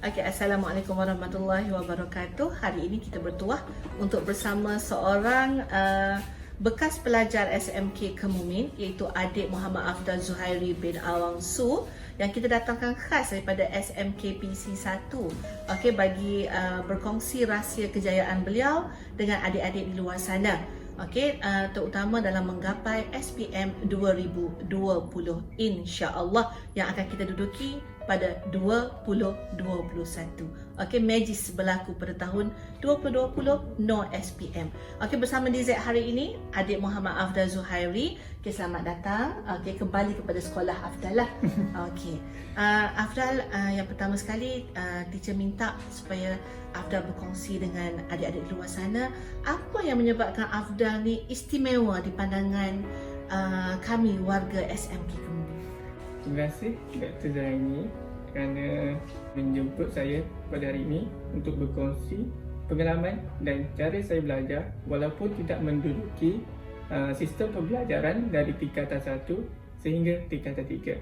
Okay, Assalamualaikum warahmatullahi wabarakatuh. Hari ini kita bertuah untuk bersama seorang bekas pelajar SMK Kemumin, iaitu adik Muhammad Afdal Zuhairi bin Awang Su, yang kita datangkan khas daripada SMK PC1, okay, bagi berkongsi rahsia kejayaan beliau dengan adik-adik di luar sana. Okey, terutama dalam menggapai SPM 2020 insya-Allah yang akan kita duduki pada 2021. Okey, Magis berlaku pada tahun 2020 no SPM. Okey, bersama DZ hari ini adik Muhammad Afdal Zuhairi. Okey, selamat datang. Okey, kembali kepada sekolah Afdal lah. Okey. Afdal, yang pertama sekali teacher minta supaya Afdal berkongsi dengan adik-adik di luar sana apa yang menyebabkan Afdal ni istimewa di pandangan kami warga SMK Kemudian. Terima kasih Dr. Zaini kerana menjemput saya pada hari ini untuk berkongsi pengalaman dan cara saya belajar walaupun tidak menduduki sistem pembelajaran dari tingkatan 1 sehingga tingkatan 3.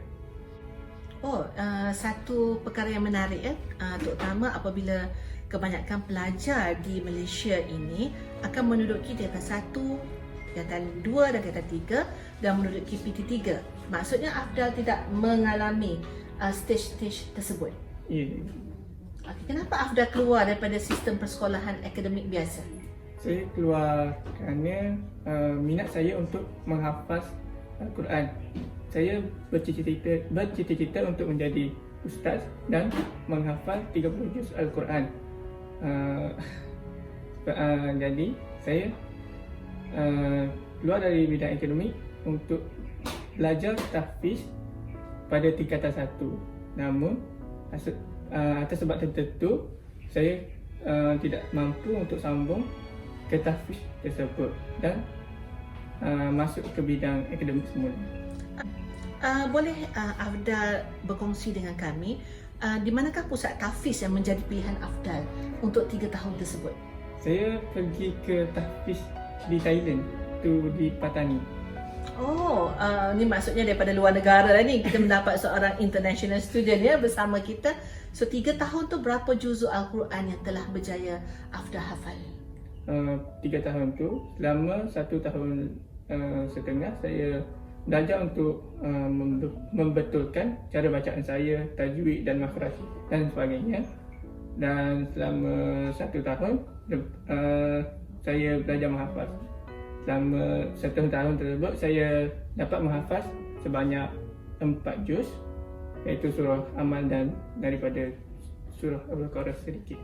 Satu perkara yang menarik terutama apabila kebanyakan pelajar di Malaysia ini akan menduduki tingkatan 1, tingkatan 2 dan tingkatan 3 dan menduduki PT3. Maksudnya Afdal tidak mengalami stage-stage tersebut. Ya. Kenapa Afdal keluar daripada sistem persekolahan akademik biasa? Saya keluar kerana minat saya untuk menghafaz Al-Quran. Saya bercita-cita untuk menjadi ustaz dan menghafal 30 juz Al-Quran. Jadi saya keluar dari bidang akademik untuk belajar tahfiz pada tingkatan 1. Namun atas sebab tertentu saya tidak mampu untuk sambung ke tahfiz tersebut dan masuk ke bidang akademik semula. Boleh Afdal berkongsi dengan kami di manakah pusat tahfiz yang menjadi pilihan Afdal untuk 3 tahun tersebut? Saya pergi ke tahfiz di Thailand, tu di Patani. Ni maksudnya daripada luar negara lah ni kita mendapat seorang international student ya bersama kita. So 3 tahun tu berapa juzuk Al-Quran yang telah berjaya Afdal hafal? 3 tahun tu, selama 1 tahun setengah saya belajar untuk membetulkan cara bacaan saya, tajwid dan makhraj dan sebagainya. Dan selama 1 tahun saya belajar menghafaz. Selama 1 tahun tersebut saya dapat menghafaz sebanyak 4 juz, iaitu surah Amal dan daripada surah Al-Baqarah sedikit.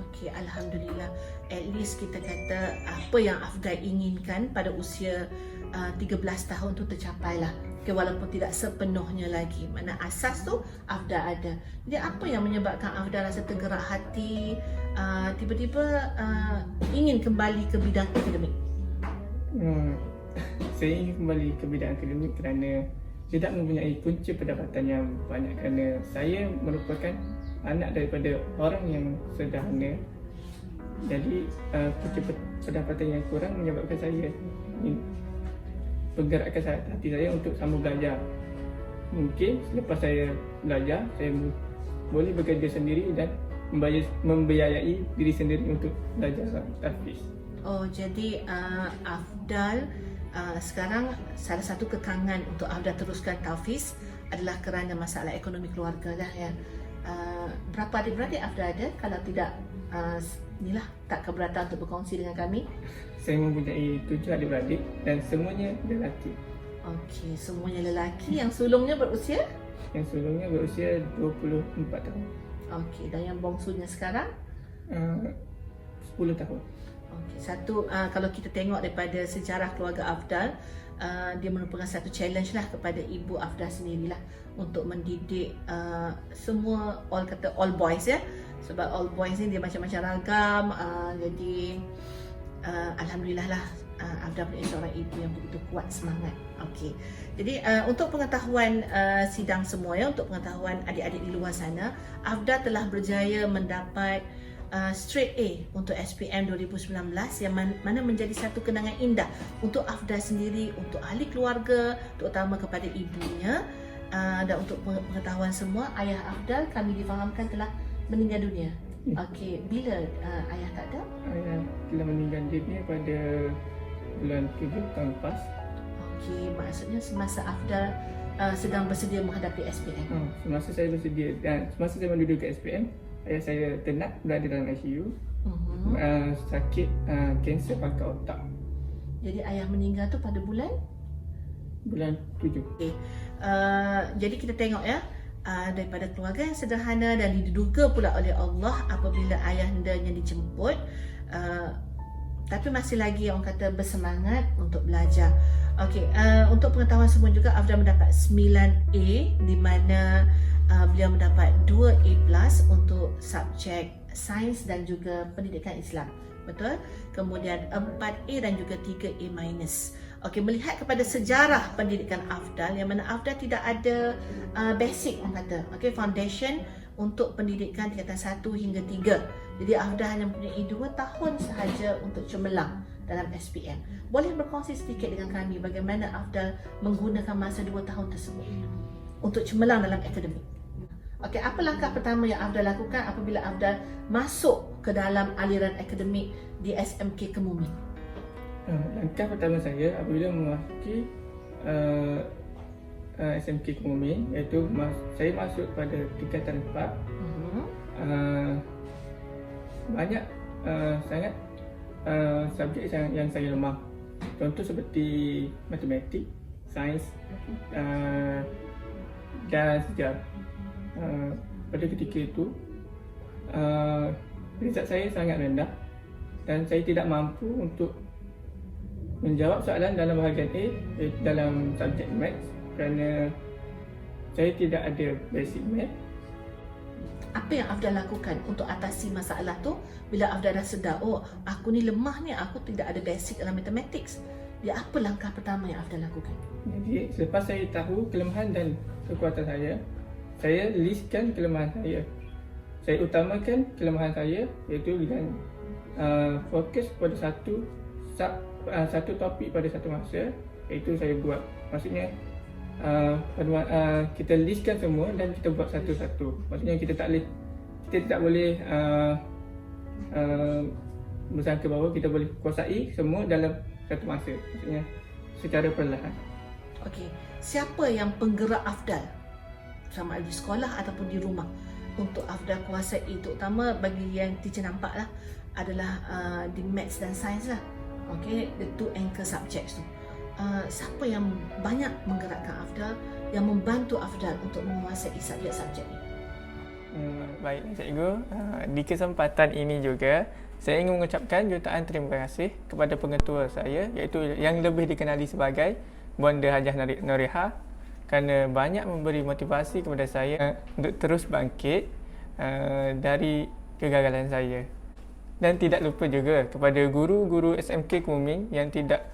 Okey, Alhamdulillah. At least kita kata apa yang Afdal inginkan pada usia 13 tahun tu tercapai lah. Okay, walaupun tidak sepenuhnya lagi. Mana asas tu Afdal ada. Jadi apa yang menyebabkan Afdal rasa tergerak hati tiba-tiba ingin kembali ke bidang akademik? Saya ingin kembali ke bidang akademik kerana tidak mempunyai punca pendapatan yang banyak kerana saya merupakan anak daripada orang yang sederhana. Jadi punca pendapatan yang kurang menyebabkan saya penggerakkan hati saya untuk sambung belajar. Mungkin selepas saya belajar, saya boleh bekerja sendiri dan membiayai diri sendiri untuk belajar tahfiz. Jadi Afdal sekarang salah satu kekangan untuk Afdal teruskan tahfiz adalah kerana masalah ekonomi keluarga lah ya. Berapa adik-beradik Afdal ada? Kalau tidak tak keberatan untuk berkongsi dengan kami. Saya mempunyai 7 adik-beradik dan semuanya lelaki. Okey, semuanya lelaki. Yang sulungnya berusia? Yang sulungnya berusia 24 tahun. Okey, dan yang bongsunya sekarang? 10 tahun. Okey, kalau kita tengok daripada sejarah keluarga Afdal, dia merupakan satu challenge lah kepada ibu Afdal sendirilah untuk mendidik semua all boys ya. Sebab all boys ni dia macam-macam ragam, jadi Alhamdulillah lah Afdal punya seorang ibu yang begitu kuat semangat. Okey. Jadi untuk pengetahuan sidang semua ya, untuk pengetahuan adik-adik di luar sana, Afdal telah berjaya mendapat straight A untuk SPM 2019 yang mana menjadi satu kenangan indah untuk Afdal sendiri, untuk ahli keluarga, terutama kepada ibunya. Dan untuk pengetahuan semua, ayah Afdal kami difahamkan telah meninggal dunia. Okey, bila ayah tak ada? Ayah telah meninggal dunia pada bulan 7 tahun lepas. Okey, maksudnya semasa Afdal sedang bersedia menghadapi SPM. Semasa saya bersedia dan semasa saya menduduki SPM, ayah saya ternak berada dalam ICU. Sakit kanser pangkal otak. Jadi ayah meninggal tu pada bulan 7. okay. Jadi kita tengok ya, daripada keluarga yang sederhana dan diduga pula oleh Allah apabila ayahandanya dijemput, tapi masih lagi orang kata bersemangat untuk belajar. Okey, untuk pengetahuan semua juga, Afdal mendapat 9A di mana beliau mendapat 2A+ untuk subjek sains dan juga pendidikan Islam. Betul? Kemudian 4A dan juga 3A-. Okey, melihat kepada sejarah pendidikan Afdal yang mana Afdal tidak ada basic orang kata, okey, foundation untuk pendidikan tingkatan 1 hingga 3. Jadi Afdal hanya mempunyai 2 tahun sahaja untuk cemerlang dalam SPM. Boleh berkongsi sedikit dengan kami bagaimana Afdal menggunakan masa 2 tahun tersebut untuk cemerlang dalam akademik? Okey, apa langkah pertama yang Afdal lakukan apabila Afdal masuk ke dalam aliran akademik di SMK Kemumin? Langkah pertama saya apabila memasuki SMK Kemumin, iaitu saya masuk pada tingkatan 4. Banyak sangat subjek yang saya lemah. Contoh seperti matematik, sains dan sejarah. Pada ketika itu result saya sangat rendah dan saya tidak mampu untuk menjawab soalan dalam bahagian A dalam subjek Maths kerana saya tidak ada basic Maths. Apa yang Afdal lakukan untuk atasi masalah tu bila Afdal dah sedar, oh aku ni lemah ni, aku tidak ada basic dalam mathematics? Ya, apa langkah pertama yang Afdal lakukan? Jadi selepas saya tahu kelemahan dan kekuatan saya listkan kelemahan saya. Saya utamakan kelemahan saya iaitu dengan fokus pada satu topik pada satu masa, iaitu saya buat. Maksudnya kita listkan semua dan kita buat satu-satu. Maksudnya kita tidak boleh bersangka bahawa kita boleh kuasai semua dalam satu masa. Maksudnya secara perlahan. Okey, siapa yang penggerak Afdal sama ada di sekolah ataupun di rumah untuk Afdal kuasai, terutama bagi yang teacher nampak lah adalah di Maths dan Sains lah. Okey, the two anchor subjects tu. Siapa yang banyak menggerakkan Afdal, yang membantu Afdal untuk menguasai subjek-subjek ni? Baik, cikgu. Di kesempatan ini juga saya ingin mengucapkan jutaan terima kasih kepada pengetua saya, iaitu yang lebih dikenali sebagai Bonda Hajah Noreha, kerana banyak memberi motivasi kepada saya untuk terus bangkit dari kegagalan saya. Dan tidak lupa juga kepada guru-guru SMK Kemumin yang tidak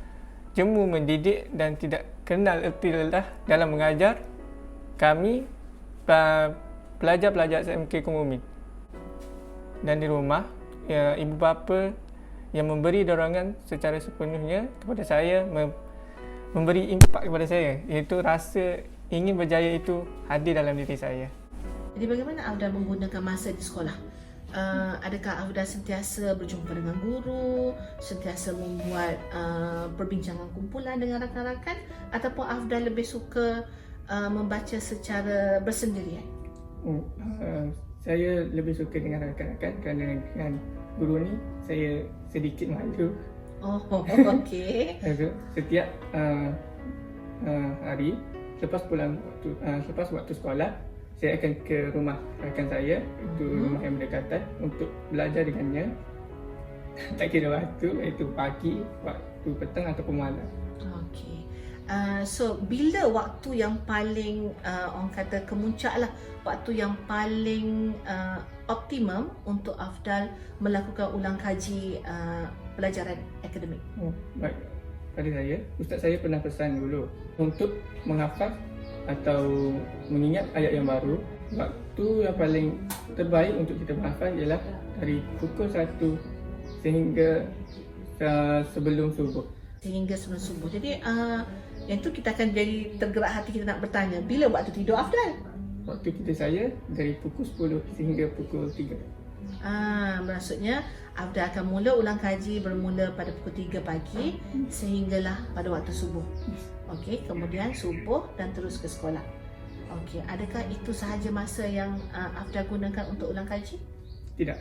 jemu mendidik dan tidak kenal erti lelah dalam mengajar kami pelajar-pelajar SMK Kemumin. Dan di rumah, ibu bapa yang memberi dorongan secara sepenuhnya kepada saya, memberi impak kepada saya, iaitu rasa ingin berjaya itu hadir dalam diri saya. Jadi bagaimana Afdal menggunakan masa di sekolah? Adakah Afdal sentiasa berjumpa dengan guru, sentiasa membuat perbincangan kumpulan dengan rakan-rakan, ataupun Afdal lebih suka membaca secara bersendirian? Saya lebih suka dengan rakan-rakan kerana dengan guru ni saya sedikit malu. Oh, okey. Setiap hari lepas waktu sekolah, saya akan ke rumah rakan saya, itu rumah yang berdekatan, untuk belajar dengannya. Tak kira waktu, iaitu pagi, waktu petang ataupun malam. Okey. So bila waktu yang paling orang kata kemuncak lah, waktu yang paling optimum untuk Afdal melakukan ulang kaji pelajaran akademik? Baik, pada saya, ustaz saya pernah pesan dulu untuk menghafaz atau mengingat ayat yang baru. Waktu yang paling terbaik untuk kita menghafaz ialah dari pukul 1 sehingga sebelum subuh. Jadi yang tu kita akan jadi tergerak hati kita nak bertanya, bila waktu tidur Afdal? waktu kita saya dari pukul 10 sehingga pukul 3. Maksudnya Afdal akan mula ulang kaji bermula pada pukul 3 pagi sehinggalah pada waktu subuh. Okey, kemudian subuh dan terus ke sekolah. Okey, adakah itu sahaja masa yang Afdal gunakan untuk ulang kaji? Tidak.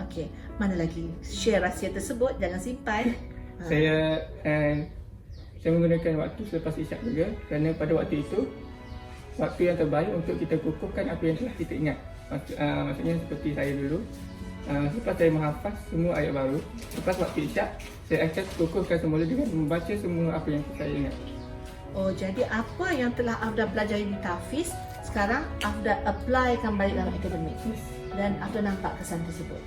Okey, mana lagi? Share rahsia tersebut, jangan simpan. Saya menggunakan waktu selepas isyak juga kerana pada waktu itu waktu yang terbaik untuk kita kukuhkan apa yang telah kita ingat. Maksudnya seperti saya dulu, selepas saya menghafaz semua ayat baru, lepas waktu isyak saya akan kukuhkan semula dengan membaca semua apa yang saya ingat. Oh, jadi apa yang telah Afdal pelajari di tahfiz sekarang Afdal applykan balik dalam akademik dan Afdal nampak kesan tersebut.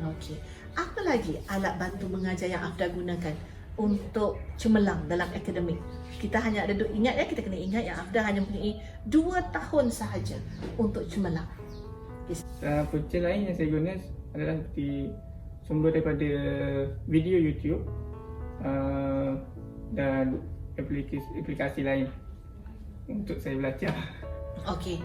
Okey. Apa lagi alat bantu mengajar yang Afdal gunakan untuk cemerlang dalam akademik? Kita hanya ada ingat ya, kita kena ingat yang Afdal hanya mempunyai 2 tahun sahaja untuk cemerlang. Punca lain yang saya guna adalah seperti sumber daripada video YouTube dan aplikasi lain untuk saya belajar. Okey.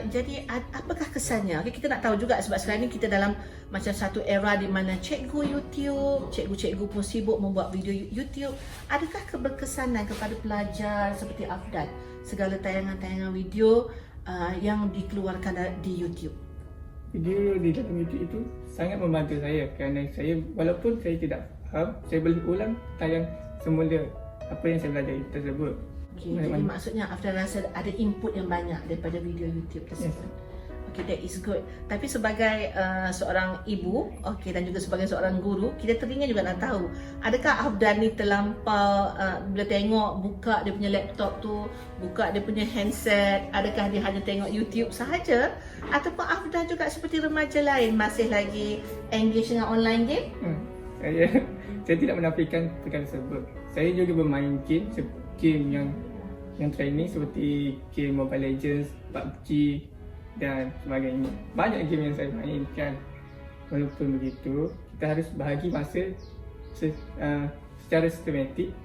Jadi apakah kesannya? Okay, kita nak tahu juga sebab sekarang ni kita dalam macam satu era di mana cikgu YouTube, cikgu-cikgu pun sibuk membuat video YouTube. Adakah keberkesanan kepada pelajar seperti Afdal segala tayangan-tayangan video yang dikeluarkan di YouTube? Video di dalam YouTube itu sangat membantu saya kerana saya walaupun saya tidak faham, saya boleh ulang tayang semula apa yang saya belajar tersebut. Okay, jadi maksudnya Afdal rasa ada input yang banyak daripada video YouTube tersebut. Yes. Okay, that is good. Tapi sebagai seorang ibu, okay, dan juga sebagai seorang guru, kita teringin juga nak tahu, adakah Afdal ni terlampau bila tengok buka dia punya laptop tu, buka dia punya handset, adakah dia hanya tengok YouTube sahaja ataupun Afdal juga seperti remaja lain masih lagi engage dengan online game? Saya tidak menafikan perkara tersebut. Saya juga bermain game yang training seperti game Mobile Legends, PUBG dan sebagainya. Banyak game yang saya mainkan. Walaupun begitu, kita harus bahagi masa secara sistematik,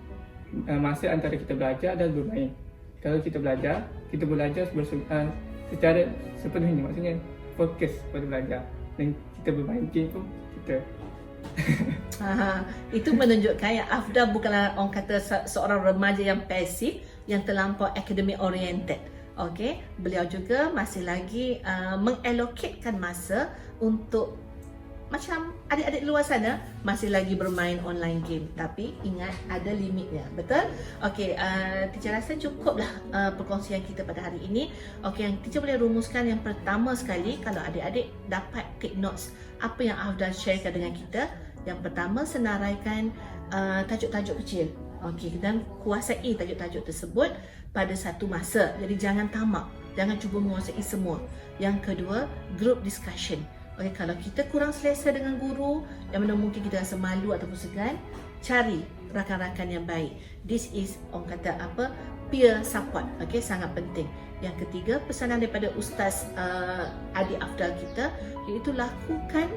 masa antara kita belajar dan bermain. Kalau kita belajar secara sepenuhnya, maksudnya fokus pada belajar. Dan kita bermain game pun kita itu menunjukkan yang Afdal bukanlah orang kata seorang remaja yang pasif, yang terlampau academic oriented. Okey, beliau juga masih lagi mengalokatkan masa untuk macam adik-adik luar sana masih lagi bermain online game, tapi ingat ada limitnya, betul? Okey, teacher rasa cukuplah perkongsian kita pada hari ini. Okey, yang teacher boleh rumuskan yang pertama sekali, kalau adik-adik dapat take notes apa yang Afdal sharekan dengan kita. Yang pertama, senaraikan tajuk-tajuk kecil. Okey, dan kuasai tajuk-tajuk tersebut pada satu masa. Jadi jangan tamak, jangan cuba menguasai semua. Yang kedua, group discussion. Okey, kalau kita kurang selesa dengan guru yang mana mungkin kita rasa malu ataupun segan, cari rakan-rakan yang baik. This is orang kata apa? Peer support. Okey, sangat penting. Yang ketiga, pesanan daripada Ustaz adik Afdal kita, iaitu lakukan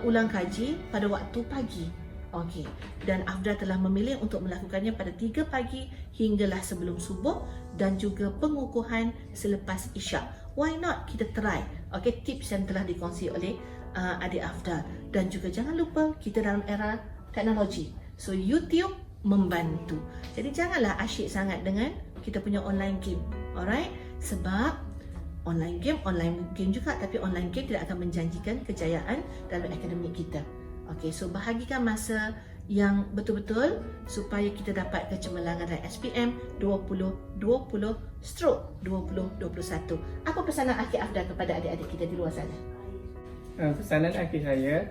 ulang kaji pada waktu pagi. Okey, dan Afdal telah memilih untuk melakukannya pada 3 pagi hinggalah sebelum subuh dan juga pengukuhan selepas isyak. Why not kita try? Okey, tips yang telah dikongsi oleh adik Afdal. Dan juga jangan lupa kita dalam era teknologi. So YouTube membantu. Jadi janganlah asyik sangat dengan kita punya online game. Alright? Sebab online game juga, tapi online game tidak akan menjanjikan kejayaan dalam akademik kita. Okey, so bahagikan masa yang betul-betul supaya kita dapat kecemerlangan dalam SPM 2020/2021. Apa pesanan akhir Afdal kepada adik-adik kita di luar sana? Pesanan akhir saya,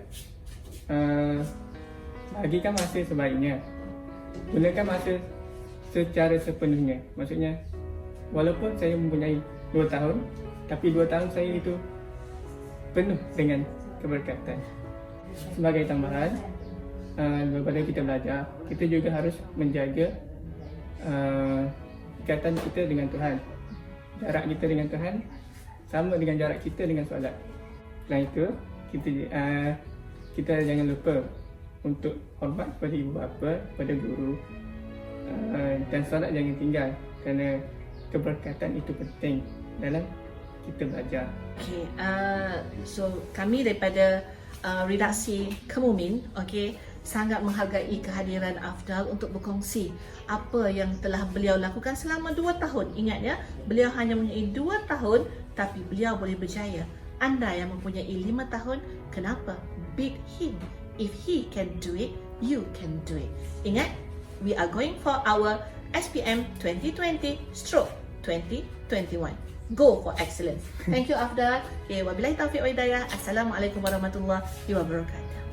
bahagikan masa sebaiknya. Gunakan masa secara sepenuhnya. Maksudnya, walaupun saya mempunyai 2 tahun, tapi 2 tahun saya itu penuh dengan keberkatan. Sebagai tambahan, daripada kita belajar, kita juga harus menjaga ikatan kita dengan Tuhan. Jarak kita dengan Tuhan sama dengan jarak kita dengan solat. Selain itu, kita jangan lupa untuk hormat kepada ibu bapa, kepada guru, dan solat jangan tinggal kerana keberkatan itu penting dalam kita belajar. Okay, so kami daripada redaksi Kemumin, sangat menghargai kehadiran Afdal untuk berkongsi apa yang telah beliau lakukan selama 2 tahun. Ingat ya, beliau hanya mempunyai 2 tahun tapi beliau boleh berjaya. Anda yang mempunyai 5 tahun, kenapa? Beat him. If he can do it, you can do it. Ingat, we are going for our SPM 2020/2021. Go for excellence. Thank you Afdal. Wabillahi taufiq wa hidayah. Assalamualaikum warahmatullahi wabarakatuh.